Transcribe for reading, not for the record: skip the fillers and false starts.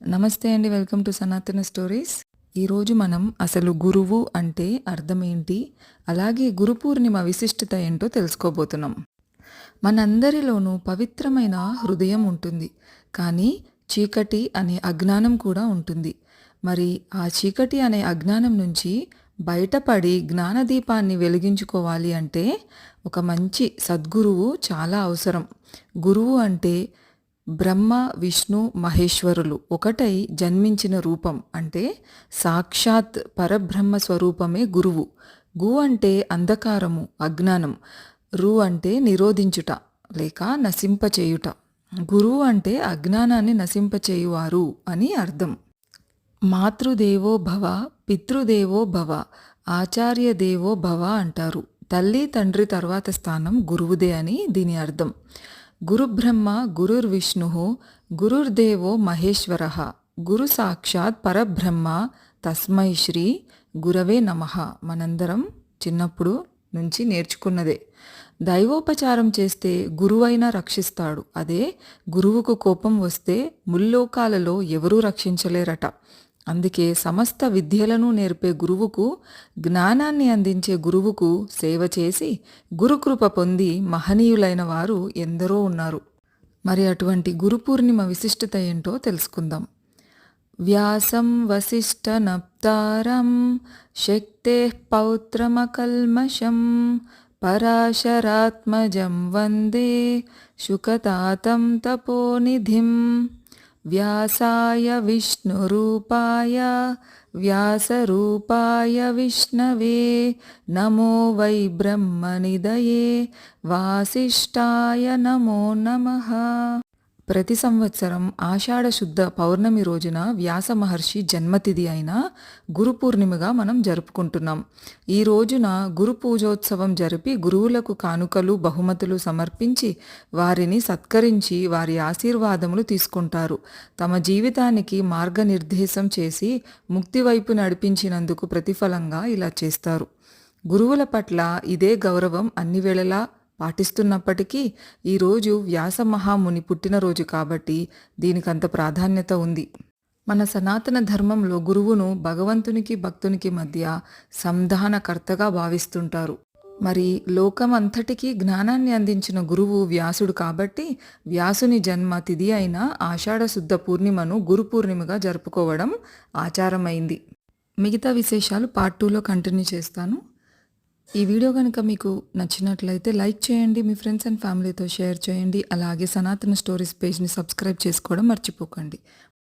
నమస్తే అండి. Welcome to సనాతన స్టోరీస్. ఈరోజు మనం అసలు గురువు అంటే అర్థమేంటి, అలాగే గురు పూర్ణిమ విశిష్టత ఏంటో తెలుసుకోబోతున్నాం. మనందరిలోనూ పవిత్రమైన హృదయం ఉంటుంది. కానీ చీకటి అనే అజ్ఞానం కూడా ఉంటుంది. మరి ఆ చీకటి అనే అజ్ఞానం నుంచి బయటపడి జ్ఞానదీపాన్ని వెలిగించుకోవాలి అంటే ఒక మంచి సద్గురువు చాలా అవసరం. గురువు అంటే బ్రహ్మ, విష్ణు, మహేశ్వరులు ఒకటై జన్మించిన రూపం. అంటే సాక్షాత్ పరబ్రహ్మ స్వరూపమే గురువు. గు అంటే అంధకారము, అజ్ఞానం. రు అంటే నిరోధించుట లేక నశింపచేయుట. గురువు అంటే అజ్ఞానాన్ని నశింపచేయువారు అని అర్థం. మాతృదేవో భవ, పితృదేవో భవ, ఆచార్య దేవో భవ అంటారు. తల్లి తండ్రి తర్వాత స్థానం గురువుదే అని దీని అర్థం. గురుబ్రహ్మ గురుర్విష్ణు గురుర్దేవో మహేశ్వర గురు సాక్షాత్ పరబ్రహ్మ తస్మై శ్రీ గురవే నమః. మనందరం చిన్నప్పుడు నుంచి నేర్చుకున్నదే. దైవోపచారం చేస్తే గురువైనా రక్షిస్తాడు. అదే గురువుకు కోపం వస్తే ముల్లోకాలలో ఎవరూ రక్షించలేరట. అందుకే సమస్త విద్యలను నేర్పే గురువుకు, జ్ఞానాన్ని అందించే గురువుకు సేవ చేసి గురుకృప పొంది మహనీయులైన వారు ఎందరో ఉన్నారు. మరి అటువంటి గురు పూర్ణిమ విశిష్టత ఏంటో తెలుసుకుందాం. వ్యాసం వసిష్ఠ నప్తారం శక్తే పౌత్రమకల్మషం పరాశరాత్మజం వందే శుకతాతం తపోనిధిం. వ్యాసాయ విష్ణురూపాయ వ్యాసరూపాయ విష్ణవే నమో వై బ్రహ్మనిదయే వాసిష్ఠాయ నమో నమః. ప్రతి సంవత్సరం ఆషాఢ శుద్ధ పౌర్ణమి రోజున వ్యాస మహర్షి జన్మతిథి అయిన గురు పూర్ణిమగా మనం జరుపుకుంటున్నాం. ఈ రోజున గురు పూజోత్సవం జరిపి గురువులకు కానుకలు, బహుమతులు సమర్పించి వారిని సత్కరించి వారి ఆశీర్వాదములు తీసుకుంటారు. తమ జీవితానికి మార్గనిర్దేశం చేసి ముక్తి వైపు నడిపించినందుకు ప్రతిఫలంగా ఇలా చేస్తారు. గురువుల పట్ల ఇదే గౌరవం అన్ని వేళలా పాటిస్తున్నప్పటికీ ఈరోజు వ్యాస మహాముని పుట్టినరోజు కాబట్టి దీనికంత ప్రాధాన్యత ఉంది. మన సనాతన ధర్మంలో గురువును భగవంతునికి భక్తునికి మధ్య సంధానకర్తగా భావిస్తుంటారు. మరి లోకమంతటికీ జ్ఞానాన్ని అందించిన గురువు వ్యాసుడు కాబట్టి వ్యాసుని జన్మ తిథి అయిన ఆషాఢ శుద్ధ పూర్ణిమను గురు పూర్ణిమగా జరుపుకోవడం ఆచారమైంది. మిగతా విశేషాలు పార్ట్ 2లో కంటిన్యూ చేస్తాను. ఈ వీడియో కనుక మీకు నచ్చినట్లయితే లైక్ చేయండి, మీ ఫ్రెండ్స్ అండ్ ఫ్యామిలీతో షేర్ చేయండి. అలాగే సనాతన స్టోరీస్ పేజ్ని సబ్స్క్రైబ్ చేసుకోవడం మర్చిపోకండి.